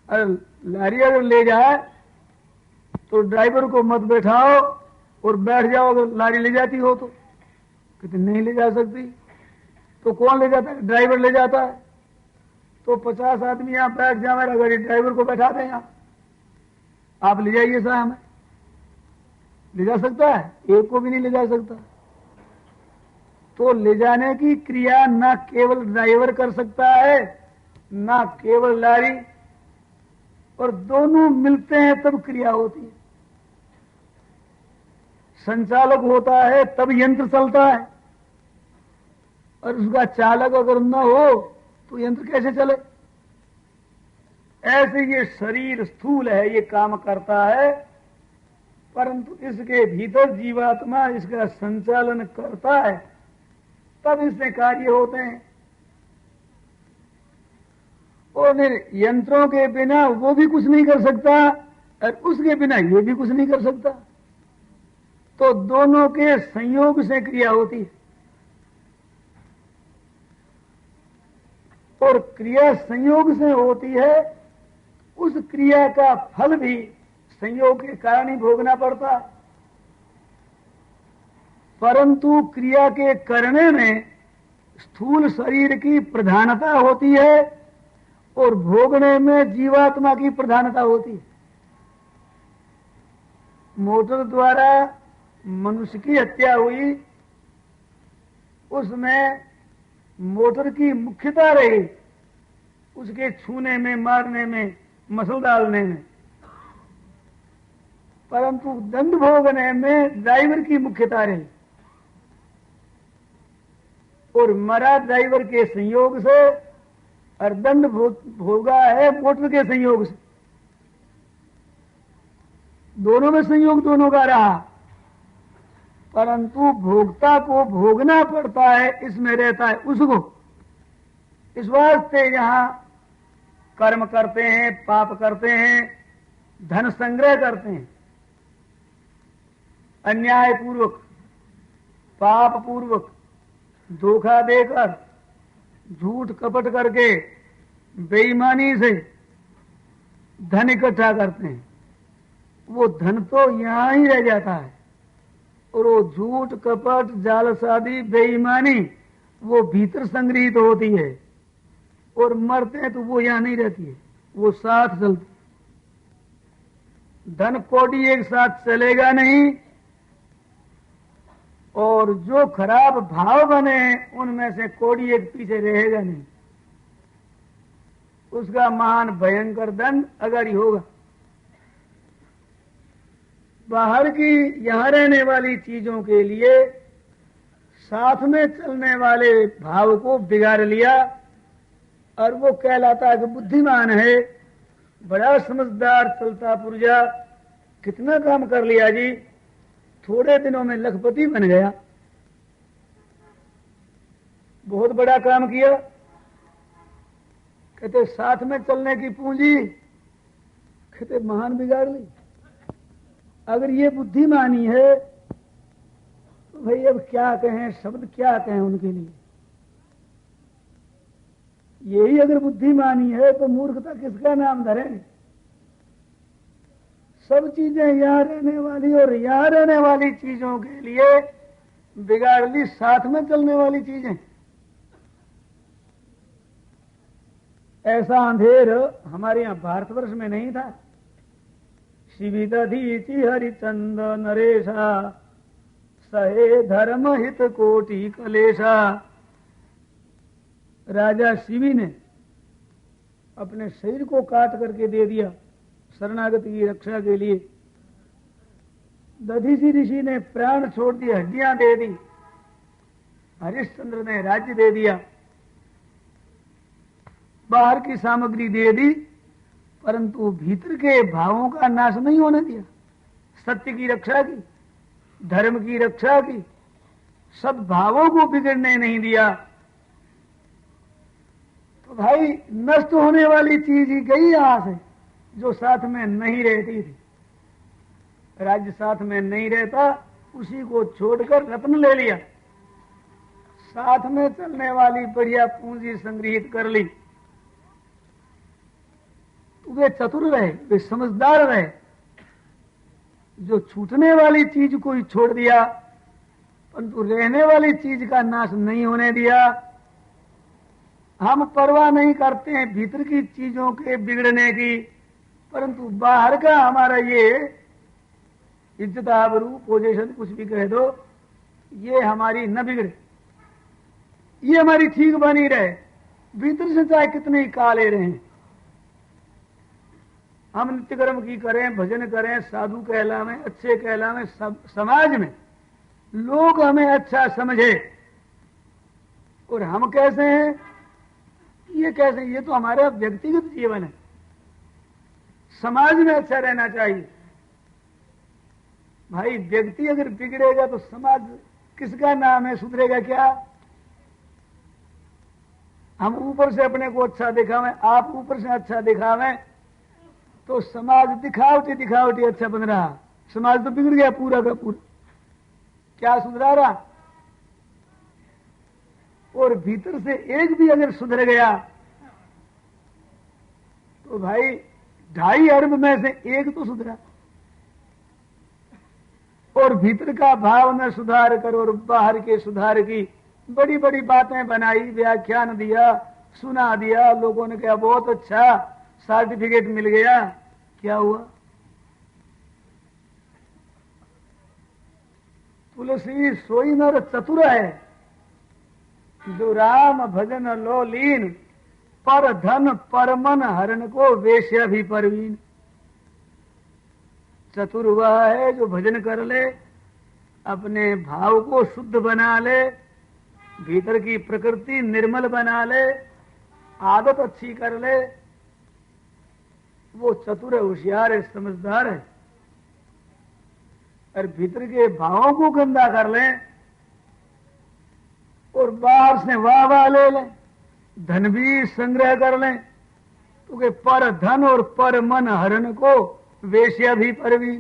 अरे लारी अगर ले जाए तो ड्राइवर को मत बैठाओ और बैठ जाओ अगर लारी ले जाती हो तो। कहते नहीं ले जा सकती। तो कौन ले जाता है? ड्राइवर ले जाता है। तो 50 आदमी यहां बैठ जाए, मेरा गाड़ी ड्राइवर को बैठा दें यहां, आप ले जाइए साहब। हमें ले जा सकता है? एक को भी नहीं ले जा सकता। तो ले जाने की क्रिया ना केवल ड्राइवर कर सकता है, ना केवल लारी, और दोनों मिलते हैं तब क्रिया होती है। संचालक होता है तब यंत्र चलता है, और उसका चालक अगर न हो तो यंत्र कैसे चले? ऐसे ये शरीर स्थूल है, ये काम करता है, परंतु इसके भीतर जीवात्मा इसका संचालन करता है, तब इसमें कार्य होते हैं। और यंत्रों के बिना वो भी कुछ नहीं कर सकता, और उसके बिना ये भी कुछ नहीं कर सकता। तो दोनों के संयोग से क्रिया होती है, और क्रिया संयोग से होती है। उस क्रिया का फल भी संयोग के कारण ही भोगना पड़ता है। परंतु क्रिया के करने में स्थूल शरीर की प्रधानता होती है और भोगने में जीवात्मा की प्रधानता होती है। मोटर द्वारा मनुष्य की हत्या हुई, उसमें मोटर की मुख्यता रही, उसके छूने में, मारने में, मसल डालने में, परंतु दंड भोगने में ड्राइवर की मुख्यता रही, और मरा ड्राइवर के संयोग से और दंड भोगा है मोटर के संयोग से। दोनों में संयोग दोनों का रहा, परंतु भोक्ता को भोगना पड़ता है, इसमें रहता है उसको। इस वास्ते यहां कर्म करते हैं, पाप करते हैं, धन संग्रह करते हैं, अन्याय पूर्वक, पाप पूर्वक, धोखा देकर, झूठ कपट करके, बेईमानी से धन इकट्ठा करते हैं। वो धन तो यहां ही रह जाता है, और वो झूठ कपट, जालसाजी, बेईमानी वो भीतर संग्रहित होती है, और मरते हैं तो वो यहां नहीं रहती है, वो साथ चलती। धन कौड़ी एक साथ चलेगा नहीं, और जो खराब भाव बने उनमें से कोड़ी एक पीछे रहेगा नहीं, उसका महान भयंकर दंड अगाड़ी होगा। बाहर की यहां रहने वाली चीजों के लिए साथ में चलने वाले भाव को बिगाड़ लिया और वो कहलाता है कि बुद्धिमान है, बड़ा समझदार, चलता पुर्जा, कितना काम कर लिया जी, थोड़े दिनों में लखपति बन गया, बहुत बड़ा काम किया। कहते साथ में चलने की पूंजी, कहते महान बिगाड़ ली। अगर ये बुद्धिमानी है तो भाई अब क्या कहें, शब्द क्या कहें उनके लिए। यही अगर बुद्धिमानी है तो मूर्खता किसका नाम धरें। सब चीजें यहां रहने वाली और यहां रहने वाली चीजों के लिए बिगाड़ ली साथ में चलने वाली चीजें। ऐसा अंधेर हमारे यहां भारतवर्ष में नहीं था। शिविदधीचि हरिचंद नरेशा सहे धर्म हित कोटि कलेशा। राजा शिवी ने अपने शरीर को काट करके दे दिया शरणागति की रक्षा के लिए। दधीचि ऋषि ने प्राण छोड़ दिए, हड्डियां दे दी। हरिश्चंद्र ने राज्य दे दिया, बाहर की सामग्री दे दी, परंतु भीतर के भावों का नाश नहीं होने दिया। सत्य की रक्षा की, धर्म की रक्षा की, सद्भावों को बिगड़ने नहीं दिया। तो भाई नष्ट होने वाली चीज ही गई यहां से, जो साथ में नहीं रहती थी। राज्य साथ में नहीं रहता, उसी को छोड़कर रत्न ले लिया, साथ में चलने वाली बढ़िया पूंजी संग्रहित कर ली। वे चतुर रहे, वे समझदार रहे। जो छूटने वाली चीज को ही छोड़ दिया, परंतु रहने वाली चीज का नाश नहीं होने दिया। हम परवाह नहीं करते हैं भीतर की चीजों के बिगड़ने की, परंतु बाहर का हमारा ये इज्जत आबरू पोजीशन कुछ भी कह दो, ये हमारी न बिगड़े, ये हमारी ठीक बनी रहे। भीतर से चाहे कितने ही काले रहें, हम नित्य कर्म की करें, भजन करें, साधु कहलावें, अच्छे कहलावें, समाज में लोग हमें अच्छा समझे। और हम कैसे हैं, ये कैसे, ये तो हमारा व्यक्तिगत जीवन है। समाज में अच्छा रहना चाहिए। भाई व्यक्ति अगर बिगड़ेगा तो समाज किसका नाम है, सुधरेगा क्या। हम ऊपर से अपने को अच्छा दिखावें, आप ऊपर से अच्छा दिखावें, तो समाज दिखावटी दिखावटी अच्छा बन रहा, समाज तो बिगड़ गया पूरा का पूरा। क्या सुधरा रहा। और भीतर से एक भी अगर सुधर गया तो भाई 2.5 अरब में से एक तो सुधरा। और भीतर का भाव में सुधार करो और बाहर के सुधार की बड़ी बड़ी बातें बनाई, व्याख्यान दिया, सुना दिया, लोगों ने कहा बहुत अच्छा, सर्टिफिकेट मिल गया। क्या हुआ। तुलसी सोई नर चतुर है, जो राम भजन लो लीन, पर धन पर मन हरण को वेश्या भी परवीन। चतुर वह है जो भजन कर ले, अपने भाव को शुद्ध बना ले, भीतर की प्रकृति निर्मल बना ले, आदत अच्छी कर ले, वो चतुर है, होशियार है, समझदार है। और भीतर के भावों को गंदा कर ले और बाहर से वाह वाह ले ले, धन भी संग्रह कर ले, क्योंकि पर धन और पर मन हरण को वेश्या भी परवी।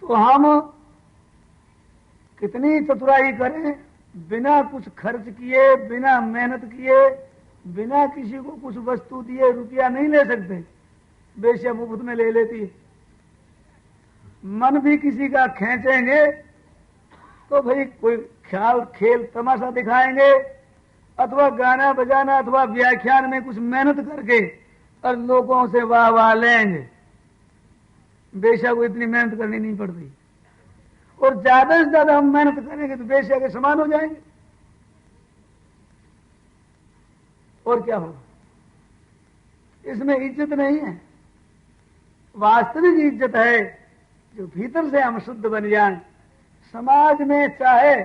तो हम कितनी चतुराई करें, बिना कुछ खर्च किए, बिना मेहनत किए, बिना किसी को कुछ वस्तु दिए रुपया नहीं ले सकते। वेश्या मुफ्त में ले लेती है। मन भी किसी का खींचेंगे तो भाई कोई ख्याल खेल तमाशा दिखाएंगे, अथवा गाना बजाना, अथवा व्याख्यान में कुछ मेहनत करके और लोगों से वाह वाह लेंगे। वेश्या को इतनी मेहनत करनी नहीं पड़ती, और ज्यादा से ज्यादा हम मेहनत करेंगे तो वेश्या के समान हो जाएंगे, और क्या होगा? इसमें इज्जत नहीं है। वास्तविक इज्जत है जो भीतर से हम शुद्ध बन जाएं। समाज में चाहे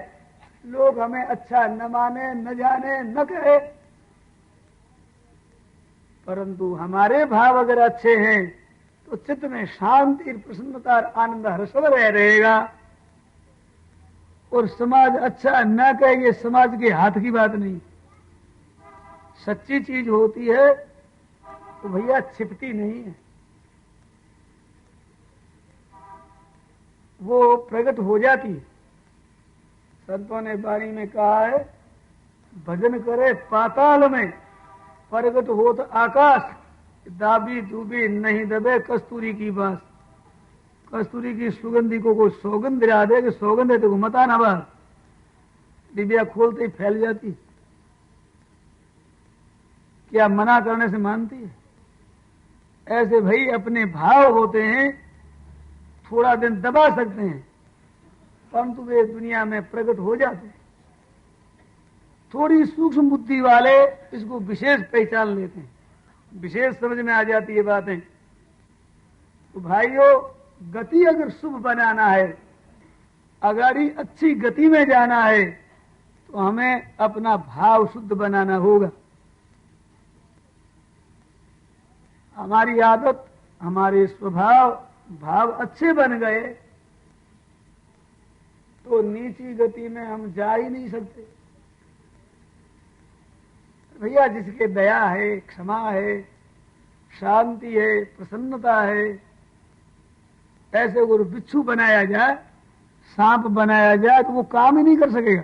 लोग हमें अच्छा न माने, न जाने, न कहे, परंतु हमारे भाव अगर अच्छे हैं तो चित्त में शांति, प्रसन्नता, आनंद, हर्षवलय रहेगा। और समाज अच्छा न कहे, ये समाज के हाथ की बात नहीं। सच्ची चीज होती है तो भैया छिपती नहीं है, वो प्रकट हो जाती है। संतों ने वाणी में कहा है, भजन करे पाताल में, प्रकट हो तो आकाश, दाबी दूबी नहीं दबे कस्तूरी की बास। कस्तूरी की सुगंधी को कोई सौगंध दिला दे कि सौगंध है तो मता ना बात, डिबिया खोलते ही फैल जाती। क्या मना करने से मानती है? ऐसे भाई अपने भाव होते हैं, थोड़ा दिन दबा सकते हैं, परंतु वे दुनिया में प्रकट हो जाते हैं। थोड़ी सूक्ष्म बुद्धि वाले इसको विशेष पहचान लेते हैं, विशेष समझ में आ जाती है बातें। तो भाइयों, गति अगर शुभ बनाना है, अगाड़ी अच्छी गति में जाना है, तो हमें अपना भाव शुद्ध बनाना होगा। हमारी आदत, हमारे स्वभाव, भाव अच्छे बन गए तो नीची गति में हम जा ही नहीं सकते। भैया जिसके दया है, क्षमा है, शांति है, प्रसन्नता है, ऐसे अगर बिच्छू बनाया जाए, सांप बनाया जाए तो वो काम ही नहीं कर सकेगा।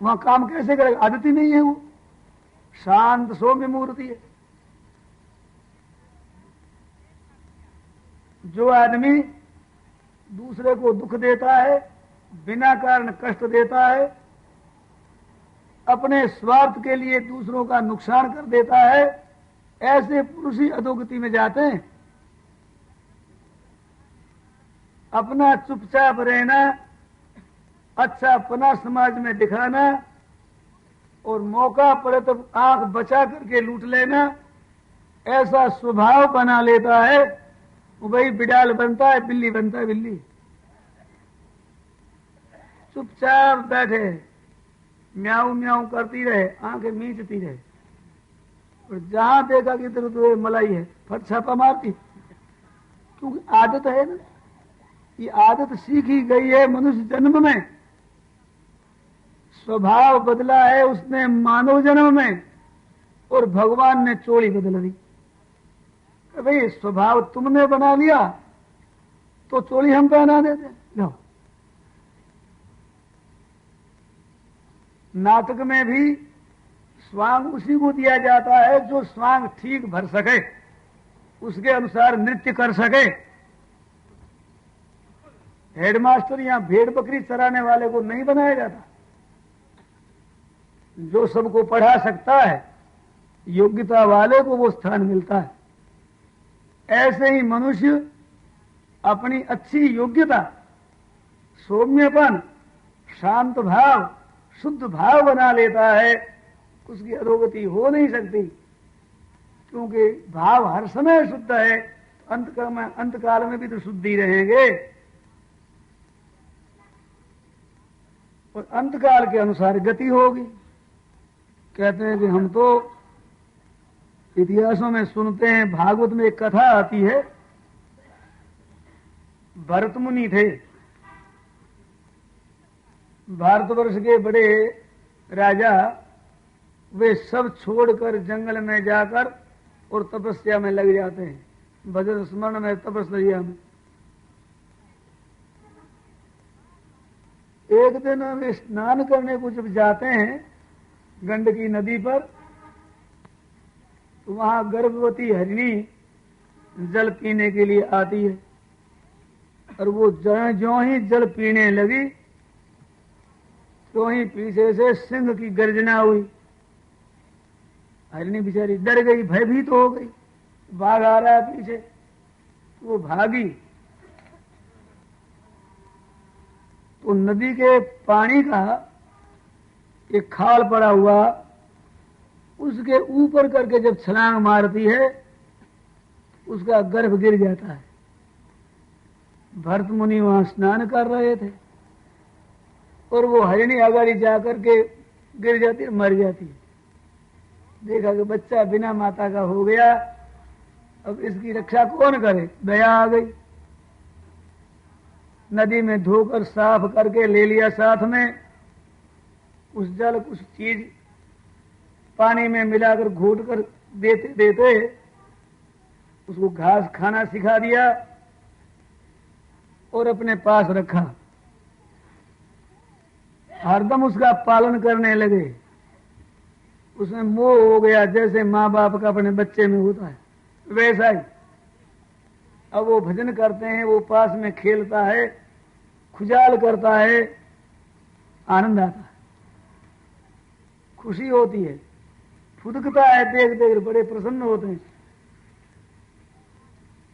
वहां काम कैसे करेगा? आदत ही नहीं है। वो शांत सौम्य मूर्ति है। जो आदमी दूसरे को दुख देता है, बिना कारण कष्ट देता है, अपने स्वार्थ के लिए दूसरों का नुकसान कर देता है, ऐसे पुरुष ही अधोगति में जाते हैं। अपना चुपचाप रहना, अच्छा अपना समाज में दिखाना, और मौका पड़े तो आंख बचा करके लूट लेना, ऐसा स्वभाव बना लेता है। वो भाई बिडाल बनता है, बिल्ली बनता है बिल्ली। चुपचाप बैठे, म्याऊ म्याऊ करती रहे, आंखें मीचती रहे, और जहां देखा कि इधर उधर मलाई है, फट छापा मारती। क्योंकि आदत है ना, ये आदत सीखी गई है मनुष्य जन्म में, स्वभाव बदला है उसने मानव जन्म में, और भगवान ने चोरी बदल दी। भाई स्वभाव तुमने बना लिया तो चोली हम पहना देते। लो, नाटक में भी स्वांग उसी को दिया जाता है जो स्वांग ठीक भर सके, उसके अनुसार नृत्य कर सके। हेडमास्टर या भेड़ बकरी चराने वाले को नहीं बनाया जाता। जो सबको पढ़ा सकता है, योग्यता वाले को वो स्थान मिलता है। ऐसे ही मनुष्य अपनी अच्छी योग्यता, सौम्यपन, शांत भाव, शुद्ध भाव बना लेता है, उसकी अधोगति हो नहीं सकती। क्योंकि भाव हर समय शुद्ध है, अंतकाल में भी तो शुद्धि रहेंगे, और अंतकाल के अनुसार गति होगी। कहते हैं कि हम तो इतिहासों में सुनते हैं, भागवत में एक कथा आती है। भरत मुनि थे, भारतवर्ष के बड़े राजा। वे सब छोड़कर जंगल में जाकर और तपस्या में लग जाते हैं, भजन स्मरण में, तपस्या में। एक दिन वे स्नान करने को जब जाते हैं गंडकी नदी पर, तो वहां गर्भवती हरिणी जल पीने के लिए आती है, और वो ज्यों ही जल पीने लगी तो ही पीछे से सिंह की गर्जना हुई। हरिणी बेचारी डर गई, भयभीत हो गई। बाघ आ रहा है पीछे, तो वो भागी तो नदी के पानी का एक खाल पड़ा हुआ, उसके ऊपर करके जब छलांग मारती है उसका गर्भ गिर जाता है। भरत मुनि वहां स्नान कर रहे थे और वो हरिणी अगाड़ी जाकर के गिर जाती है, मर जाती है। देखा कि बच्चा बिना माता का हो गया, अब इसकी रक्षा कौन करे। दया आ गई, नदी में धोकर साफ करके ले लिया साथ में। उस जल कुछ चीज पानी में मिलाकर घोट कर देते देते उसको घास खाना सिखा दिया और अपने पास रखा। हरदम उसका पालन करने लगे। उसमें मोह हो गया, जैसे माँ बाप का अपने बच्चे में होता है वैसा ही। अब वो भजन करते हैं, वो पास में खेलता है, खुजाल करता है, आनंद आता है, खुशी होती है, फुदकता है, देख देख बड़े प्रसन्न होते हैं।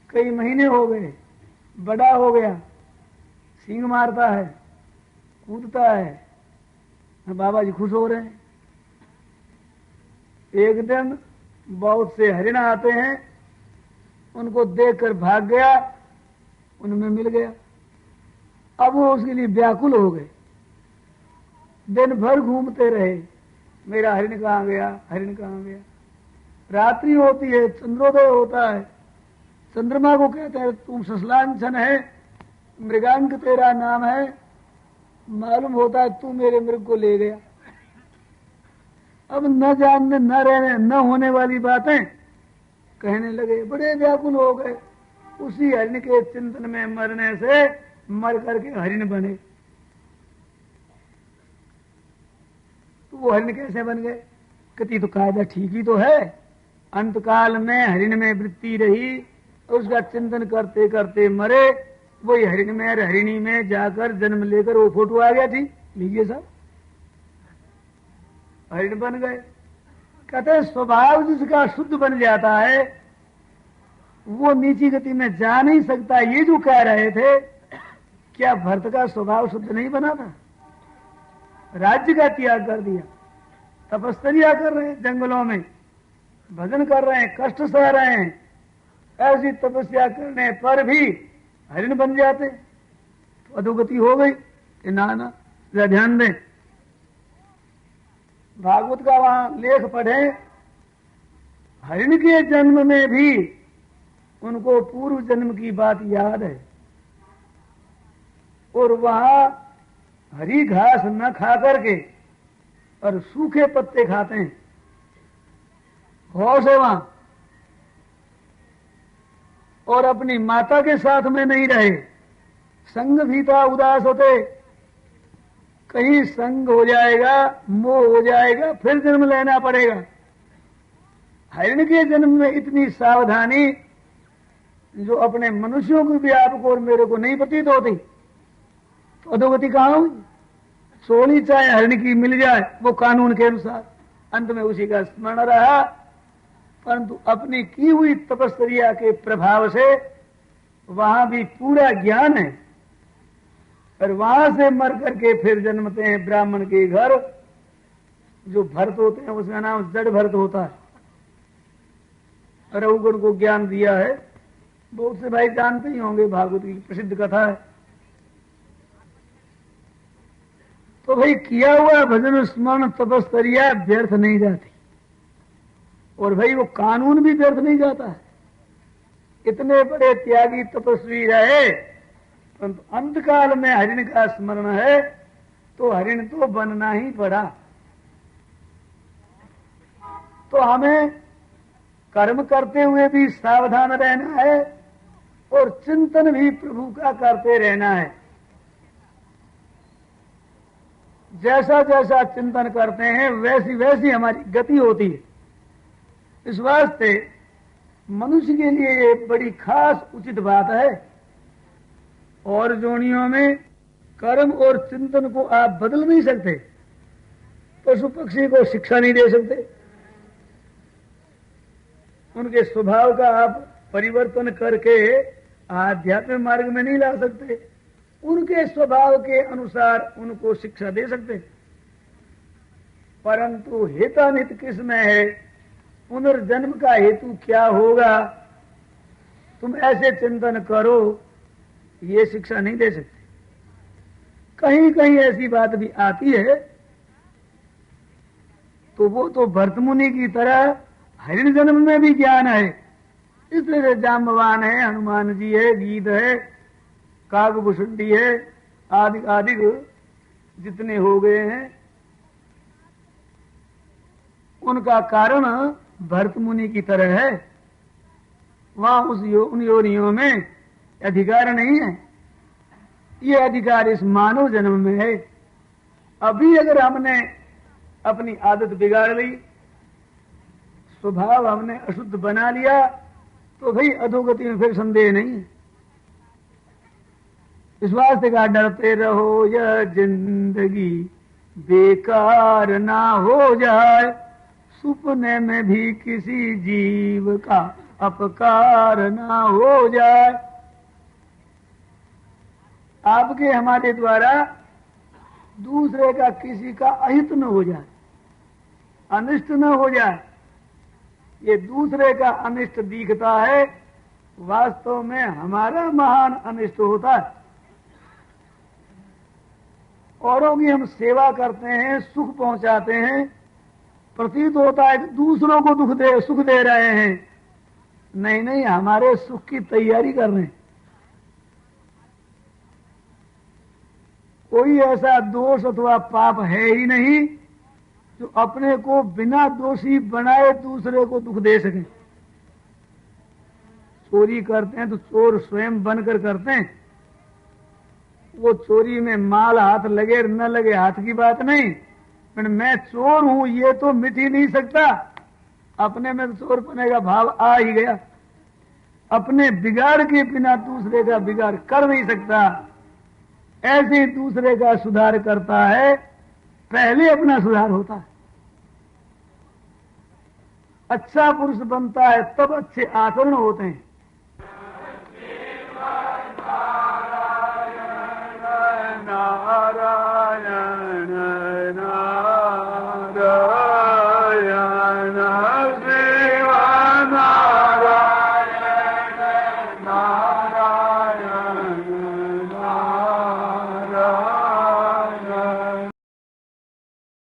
कई महीने हो गए, बड़ा हो गया, सींग मारता है, कूदता है, बाबा जी खुश हो रहे हैं। एक दिन बहुत से हरिण आते हैं, उनको देखकर भाग गया, उनमें मिल गया। अब वो उसके लिए व्याकुल हो गए, दिन भर घूमते रहे, मेरा हरिण कहाँ गया, हरिण कहाँ गया। रात्रि होती है, चंद्रोदय होता है, चंद्रमा को कहते हैं तुम ससलांछन है, मृगांक तेरा नाम है, मालूम होता है तू मेरे मृग को ले गया। अब न जानने न रहने न होने वाली बातें कहने लगे, बड़े व्याकुल हो गए। उसी हरिण के चिंतन में मरने से मर करके हरिण बने। तो वो हरिण कैसे बन गए? कहती तो कायदा ठीक ही तो है। अंतकाल में हरिण में वृत्ति रही, उसका चिंतन करते करते मरे, वही हरिण में और हरिणी में जाकर जन्म लेकर वो फोटो आ गया। ठीक लीजिए साहब, हरिण बन गए। कहते स्वभाव जिसका शुद्ध बन जाता है वो नीची गति में जा नहीं सकता। ये जो कह रहे थे, क्या भरत का स्वभाव शुद्ध नहीं बना था? राज्य का त्याग कर दिया, तपस्या कर रहे हैं, जंगलों में भजन कर रहे हैं, कष्ट सह रहे हैं। ऐसी तपस्या करने पर भी हरिण बन जाते तो अधोगति हो गई। कि ना ना, जरा ध्यान दें, भागवत का वहां लेख पढ़े, हरिण के जन्म में भी उनको पूर्व जन्म की बात याद है और वहां हरी घास न खा करके और सूखे पत्ते खाते हैं। होश है वहां, और अपनी माता के साथ में नहीं रहे, संग भी था, उदास होते, कहीं संग हो जाएगा, मोह हो जाएगा, फिर जन्म लेना पड़ेगा। हरिण के जन्म में इतनी सावधानी जो अपने मनुष्यों को भी आपको और मेरे को नहीं प्रतीत होती, तो अधोगति कहां हुई? सोनी चाहे हरिण की मिल जाए, वो कानून के अनुसार, अंत में उसी का स्मरण रहा। परंतु अपनी की हुई तपस्या के प्रभाव से वहां भी पूरा ज्ञान है, और वहां से मर करके फिर जन्मते हैं ब्राह्मण के घर। जो भरत होते हैं उसका नाम जड़ भरत होता है। रघुगण को ज्ञान दिया है, बहुत से भाई जानते ही होंगे, भागवत की प्रसिद्ध कथा है। तो भाई किया हुआ भजन स्मरण तपस्या व्यर्थ नहीं जाती, और भाई वो कानून भी व्यर्थ नहीं जाता है। इतने बड़े त्यागी तपस्वी रहे, परंतु अंतकाल में हरिण का स्मरण है तो हरिण तो बनना ही पड़ा। तो हमें कर्म करते हुए भी सावधान रहना है और चिंतन भी प्रभु का करते रहना है। जैसा जैसा चिंतन करते हैं वैसी वैसी हमारी गति होती है। इस वास्ते मनुष्य के लिए ये बड़ी खास उचित बात है। और जोनियों में कर्म और चिंतन को आप बदल नहीं सकते, पशु पक्षी को शिक्षा नहीं दे सकते। उनके स्वभाव का आप परिवर्तन करके आध्यात्मिक मार्ग में नहीं ला सकते। उनके स्वभाव के अनुसार उनको शिक्षा दे सकते, परंतु हितानित किसमें है, पुनर्जन्म का हेतु क्या होगा, तुम ऐसे चिंतन करो, ये शिक्षा नहीं दे सकते। कहीं कहीं ऐसी बात भी आती है तो वो तो भरत मुनि की तरह हरिण जन्म में भी ज्ञान है, इसलिए जाम्बवान है, हनुमान जी है, गीत है, कागभूषुंडी है, आदि आदि जितने हो गए हैं, उनका कारण भरत मुनि की तरह है। वहां उन योनियों में अधिकार नहीं है, ये अधिकार इस मानव जन्म में है। अभी अगर हमने अपनी आदत बिगाड़ ली, स्वभाव हमने अशुद्ध बना लिया, तो भाई अधोगति में फिर संदेह नहीं है। इस वास्ते का डरते रहो यह जिंदगी बेकार ना हो जाए, सुपने में भी किसी जीव का अपकार ना हो जाए। आपके हमारे द्वारा दूसरे का किसी का अहित न हो जाए, अनिष्ट न हो जाए। ये दूसरे का अनिष्ट दिखता है, वास्तव में हमारा महान अनिष्ट होता है। औरों की हम सेवा करते हैं, सुख पहुंचाते हैं, प्रतीत होता है कि दूसरों को सुख दे रहे हैं, नहीं नहीं, हमारे सुख की तैयारी कर रहे हैं। कोई ऐसा दोष अथवा पाप है ही नहीं जो अपने को बिना दोषी बनाए दूसरे को दुख दे सके। चोरी करते हैं तो चोर स्वयं बनकर करते हैं, वो चोरी में माल हाथ लगे न लगे हाथ की बात नहीं, पर मैं चोर हूं ये तो मिट ही नहीं सकता। अपने में तो चोर पने का भाव आ ही गया, अपने बिगाड़ के बिना दूसरे का बिगाड़ कर नहीं सकता। ऐसे ही दूसरे का सुधार करता है, पहले अपना सुधार होता है। अच्छा पुरुष बनता है तब अच्छे आचरण होते हैं।